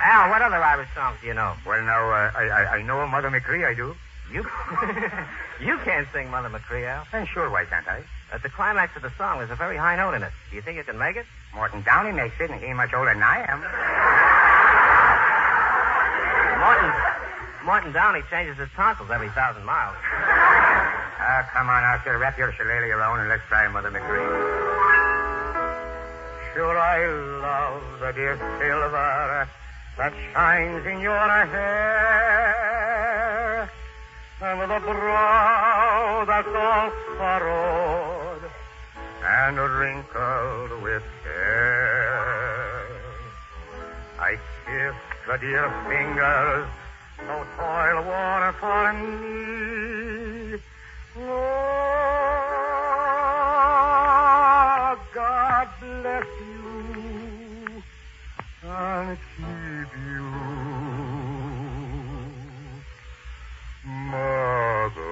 Al, what other Irish songs do you know? Well, now, I know Mother McCree, I do. You you can't sing Mother McCree, Al. Sure, why can't I? At the climax of the song, there's a very high note in it. Do you think you can make it? Morton Downey makes it, and he ain't much older than I am. Morton Downey changes his tonsils every 1,000 miles. Come on, I'll wrap your shillelagh around and let's try Mother McCree. Should I love the dear silver that shines in your hair, and the brow that's all furrowed and wrinkled with care? I kiss the dear fingers so toil-worn for me. Oh, God bless you and keep you, Mother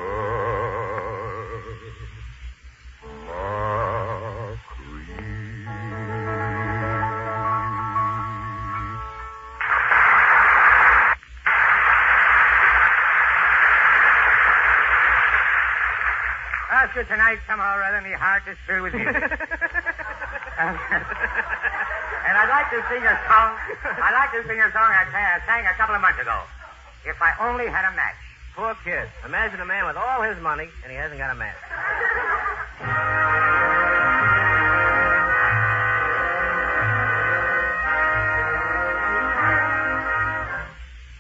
After tonight, somehow or other, my heart is filled with music. And I'd like to sing a song. I sang a couple of months ago. If I only had a match. Poor kid. Imagine a man with all his money, and he hasn't got a match.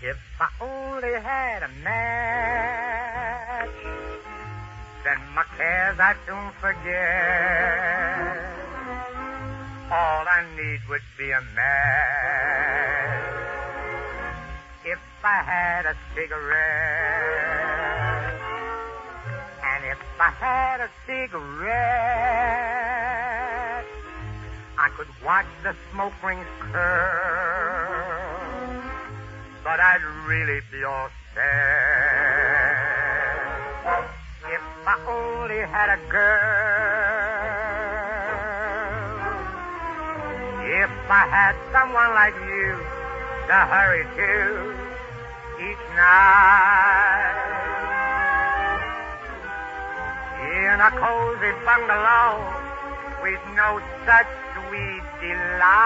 If I only had a match, then my cares I'd soon forget. All I need would be a match. If I had a cigarette, and if I had a cigarette, I could watch the smoke rings curl, but I'd really be all set. If I only had a girl, if I had someone like you to hurry to each night, in a cozy bungalow with no such sweet delight,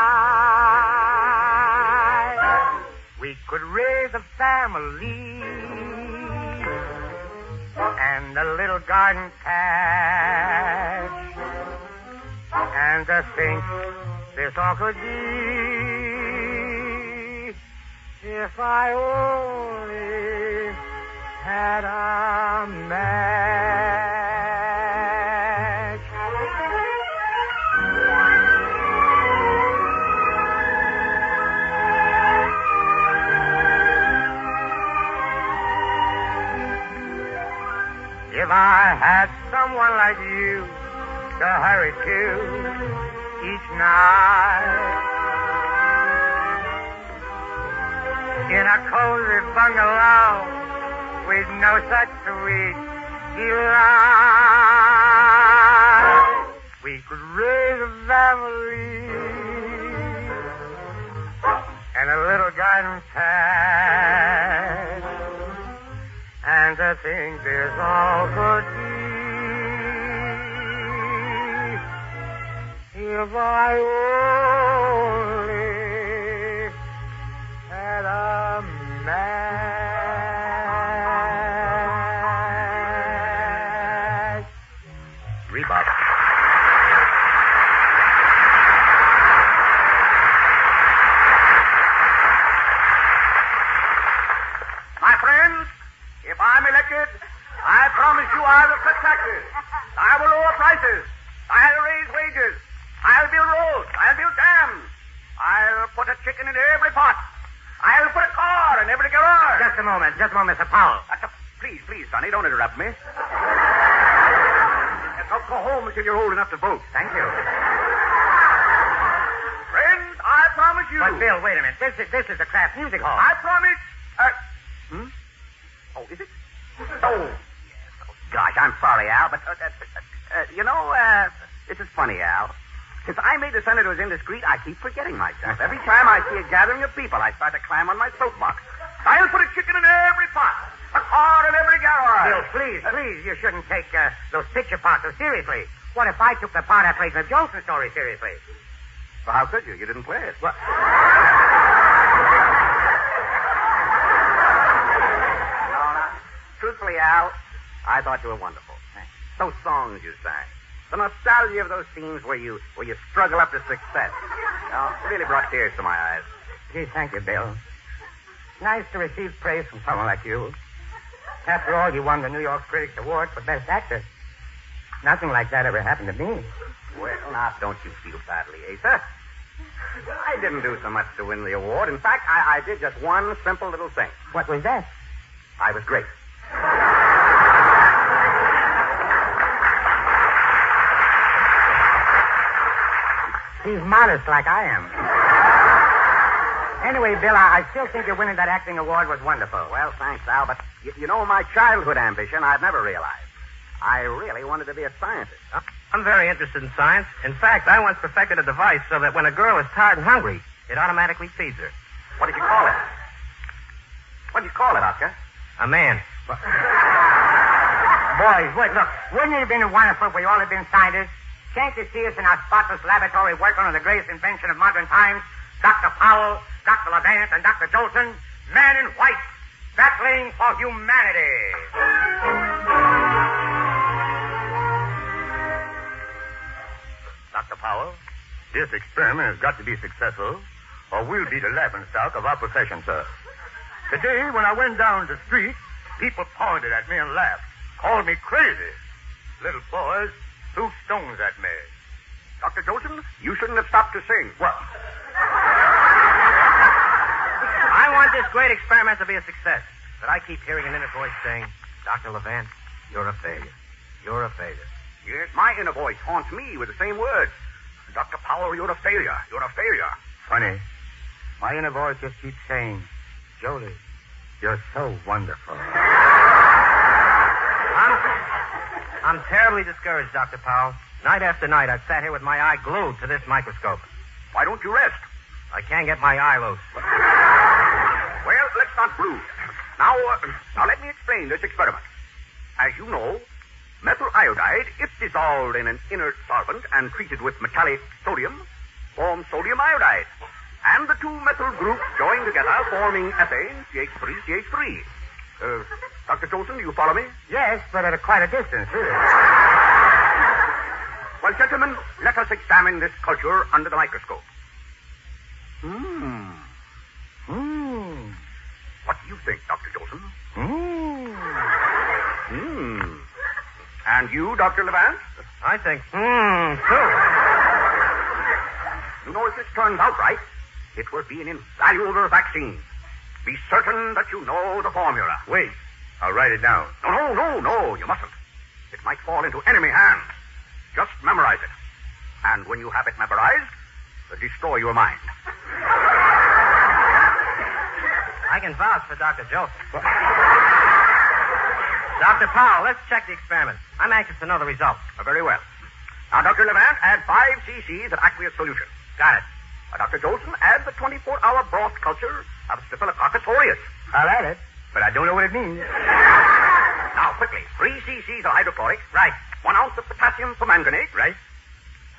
we could raise a family and a little garden patch, and to think this all could be if I only had a match. If I had someone like you to hurry to each night, in a cozy bungalow with no such sweet delight, we could raise a family and a little garden patch, and to think this all could be if I only had a match. Reebok. My friends, if I'm elected, I promise you I will cut taxes. I will lower prices. I'll raise wages. I'll build roads. I'll build dams. I'll put a chicken in every pot. I'll put a car in every garage. Just a moment, Mr. Powell. Please, Sonny, don't interrupt me. Go home until you're old enough to vote. Thank you. Friends, I promise you. But, Bill, wait a minute. This is the Kraft Music Hall. I promise. Oh, is it? Oh, gosh, I'm sorry, Al, but, this is funny, Al. Since I made the senators indiscreet, I keep forgetting myself. Every time I see a gathering of people, I start to climb on my soapbox. I'll put a chicken in every pot, a car in every garage. Bill, please, you shouldn't take those picture parts so seriously. What if I took the part I played in the Jolson story seriously? Well, how could you? You didn't play it. What? No. Truthfully, Al, I thought you were wonderful. Those songs you sang. The nostalgia of those scenes where you struggle up to success. Really brought tears to my eyes. Gee, thank you, Bill. Nice to receive praise from someone like you. After all, you won the New York Critics Award for Best Actor. Nothing like that ever happened to me. Well, now, don't you feel badly, Asa. I didn't do so much to win the award. In fact, I did just one simple little thing. What was that? I was great. He's modest like I am. Anyway, Bill, I still think your winning that acting award was wonderful. Well, thanks, Al, but you know my childhood ambition I've never realized. I really wanted to be a scientist. I'm very interested in science. In fact, I once perfected a device so that when a girl is tired and hungry, it automatically feeds her. What did you call it? What did you call it, Oscar? A man. Boys, look, wouldn't it have been wonderful if we all had been scientists? Can't you see us in our spotless laboratory working on the greatest invention of modern times? Dr. Powell, Dr. Levant, and Dr. Jolson, man in white, battling for humanity. Dr. Powell, this experiment has got to be successful, or we'll be the laughingstock of our profession, sir. Today, when I went down the street, people pointed at me and laughed, called me crazy. Little boys threw stones at me. Dr. Jolson, you shouldn't have stopped to sing. What? I want this great experiment to be a success. But I keep hearing an inner voice saying, Dr. Levant, you're a failure. You're a failure. Yes, my inner voice haunts me with the same words. Dr. Powell, you're a failure. You're a failure. Funny. My inner voice just keeps saying, Jolie, you're so wonderful. I'm terribly discouraged, Dr. Powell. Night after night, I've sat here with my eye glued to this microscope. Why don't you rest? I can't get my eye loose. Well, let's not brood. Now let me explain this experiment. As you know, methyl iodide, if dissolved in an inert solvent and treated with metallic sodium, forms sodium iodide. And the two methyl groups join together, forming ethane, CH3, CH3. Dr. Jolson, do you follow me? Yes, but at quite a distance, really. Well, gentlemen, let us examine this culture under the microscope. What do you think, Dr. Jolson? And you, Dr. Levant? I think, too. You know, if this turns out right, it will be an invaluable vaccine. Be certain that you know the formula. Wait, I'll write it down. No, you mustn't. It might fall into enemy hands. Just memorize it. And when you have it memorized, destroy your mind. I can vouch for Dr. Jolson. Dr. Powell, let's check the experiment. I'm anxious to know the results. Very well. Now, Dr. Levant, add 5 cc's of aqueous solution. Got it. Dr. Jolson, add the 24-hour broth culture of Staphylococcus aureus. I'll add it. But I don't know what it means. Now, quickly, 3 cc's of hydrochloric. Right. 1 ounce of potassium permanganate. Right.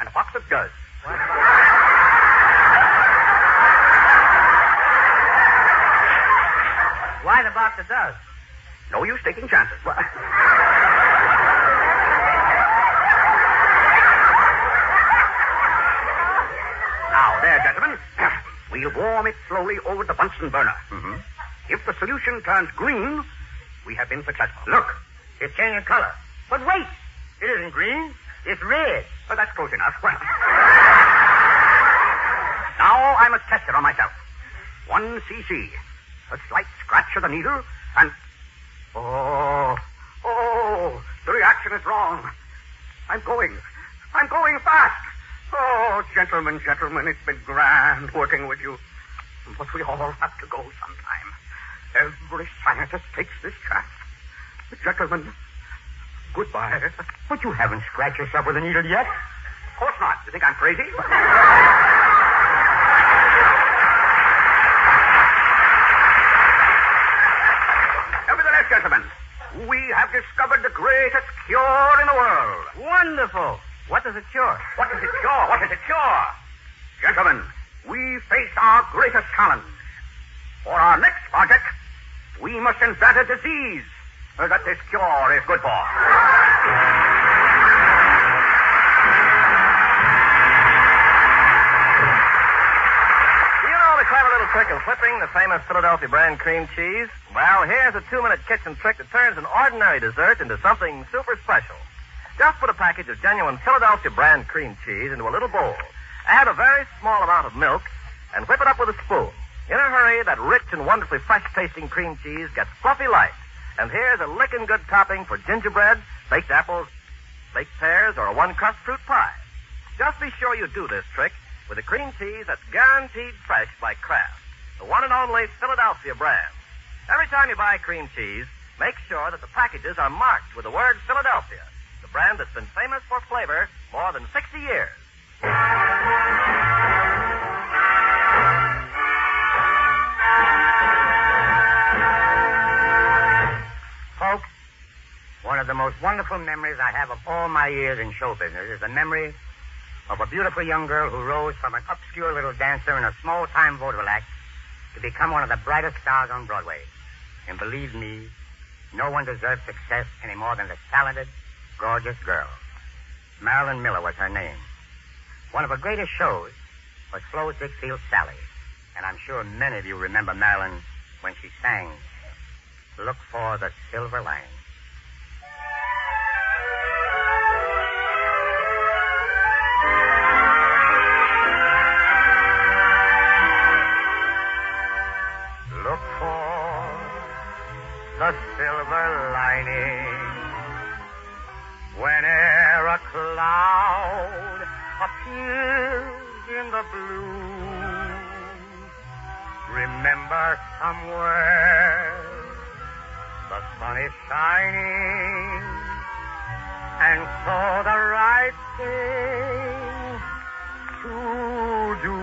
And a box of Guz. Why the box of does? No use taking chances. Now, there, gentlemen. We'll warm it slowly over the Bunsen burner. If the solution turns green, we have been successful. Look, it's changing color. But wait, it isn't green. It's red. Well, that's close enough. Well, now I must test it on myself. 1 cc. A slight scratch of the needle, and... Oh, the reaction is wrong. I'm going fast. Oh, gentlemen, it's been grand working with you. But we all have to go sometime. Every scientist takes this chance. Gentlemen, goodbye. But you haven't scratched yourself with a needle yet. Of course not. You think I'm crazy? Nevertheless, gentlemen, we have discovered the greatest cure in the world. Wonderful. What does it cure? What does it cure? What does it cure? Gentlemen, we face our greatest challenge. For our next project, we must invent a disease that this cure is good for. You know the clever little trick of flipping the famous Philadelphia brand cream cheese? Well, here's a 2-minute kitchen trick that turns an ordinary dessert into something super special. Just put a package of genuine Philadelphia brand cream cheese into a little bowl. Add a very small amount of milk and whip it up with a spoon. In a hurry, that rich and wonderfully fresh-tasting cream cheese gets fluffy light. And here's a lickin' good topping for gingerbread, baked apples, baked pears, or a one-crust fruit pie. Just be sure you do this trick with a cream cheese that's guaranteed fresh by Kraft, the one and only Philadelphia brand. Every time you buy cream cheese, make sure that the packages are marked with the word Philadelphia, the brand that's been famous for flavor more than 60 years. Folks, one of the most wonderful memories I have of all my years in show business is the memory of a beautiful young girl who rose from an obscure little dancer in a small-time vaudeville act to become one of the brightest stars on Broadway. And believe me, no one deserves success any more than the talented, gorgeous girl. Marilyn Miller was her name. One of her greatest shows was Flo Ziegfeld's Sally. And I'm sure many of you remember Marilyn when she sang Look for the Silver Lining. Look for the silver lining whene'er a cloud appears in the blue. Remember somewhere the sun is shining, and so the right thing to do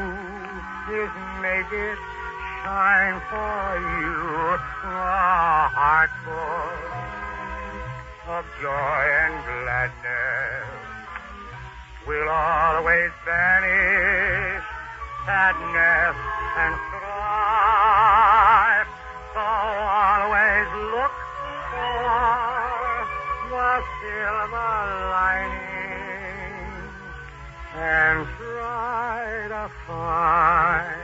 is make it shine for you. A heart full of joy and gladness will always banish sadness and strife. So always look for the silver lining and try to find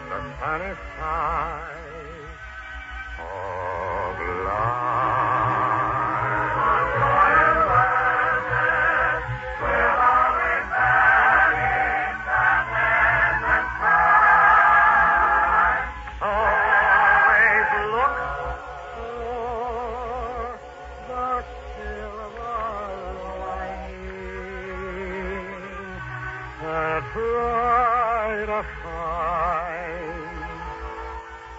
the sunny side of life. Try to find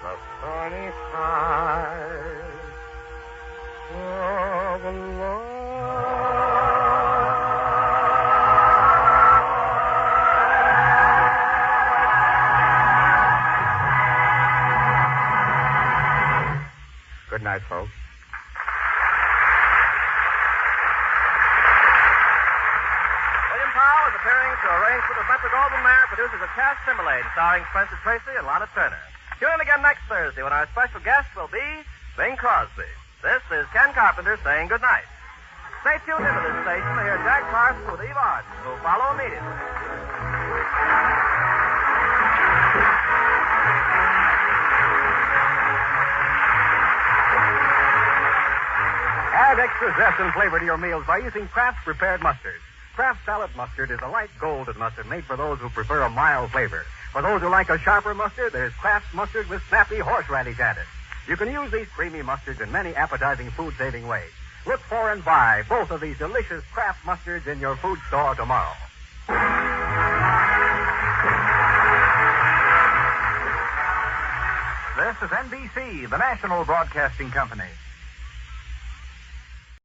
the sunny side of life. Good night, folks. William Powell is appearing to arrange for the Metro-Goldwyn-Mayer produces a Cash Timberlane starring Spencer Tracy and Lana Turner. Tune in again next Thursday when our special guest will be Bing Crosby. This is Ken Carpenter saying good night. Stay tuned into this station to hear Jack Parsons with Eve Arden, who will follow immediately. Add extra zest and flavor to your meals by using Kraft's prepared mustard. Kraft salad mustard is a light golden mustard made for those who prefer a mild flavor. For those who like a sharper mustard, there's Kraft mustard with snappy horseradish added. You can use these creamy mustards in many appetizing food-saving ways. Look for and buy both of these delicious Kraft mustards in your food store tomorrow. This is NBC, the national broadcasting company.